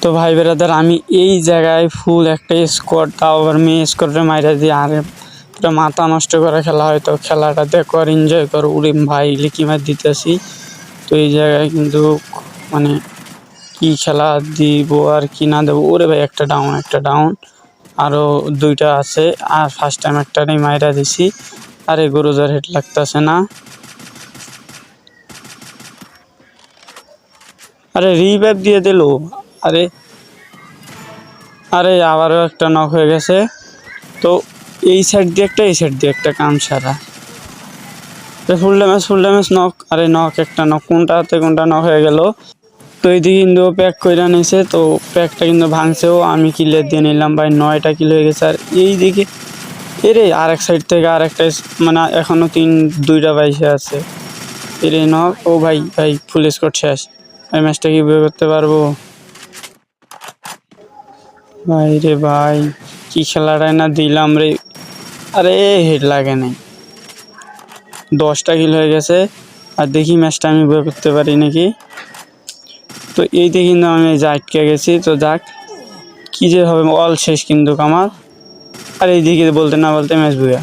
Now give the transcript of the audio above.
তো ভাই ব্রাদার আমি এই জায়গায় ফুল একটা স্কোয়াড, তাও আবার মেয়ে স্কোয়াডে মাইরা দিয়ে আরে পুরো মাথা নষ্ট করে খেলা, হয়তো খেলাটা দেখো আর এনজয় করো। উড়ে ভাই লিকি মার দিতেছি। তো এই জায়গায় কিন্তু মানে কি খেলা দিব আর কি না দেবো। ওরে ভাই একটা ডাউন আরও দুইটা আছে। আর ফার্স্ট টাইম একটাই মাইরা দিছি। আরে গরুজার হেড লাগতেছে না। আরে রিভাইভ দিয়ে দিল। আরে আরে আবারও একটা নক হয়ে গেছে। তো এই সাইড দিয়ে একটা, এই সাইড দিয়ে একটা, কাম সারা। Full damage knock. আরে নক একটা নক, কোনটাতে কোনটা নক হয়ে গেল। তো এইদিকে কিন্তু প্যাক করে নিয়েছে। তো প্যাকটা কিন্তু ভাঙছেও, আমি কিলের দিয়ে নিলাম ভাই। 9টা কিল হয়ে গেছে। আর এইদিকে এরে আর এক সাইড থেকে আর একটা মানে এখনও 2টা বাইসে আছে। এরে নক। ও ভাই ভাই ফুল স্কোর শেষ। এই ম্যাচটা কি বয়ে করতে পারবো ভাই? রে ভাই কি খেলাটাই না দিলাম রে। আরে হেড লাগে নাই। 10টা কিল হয়ে গেছে। আর দেখি ম্যাচটা আমি বয়ে করতে পারি নাকি। তো এইতে কিন্তু আমি আটকে গেছি। তো যাক, কি যে হবে, অল শেষ কিন্তু আমার। আর এইদিকে বলতে না বলতে ম্যাচ বুয়া।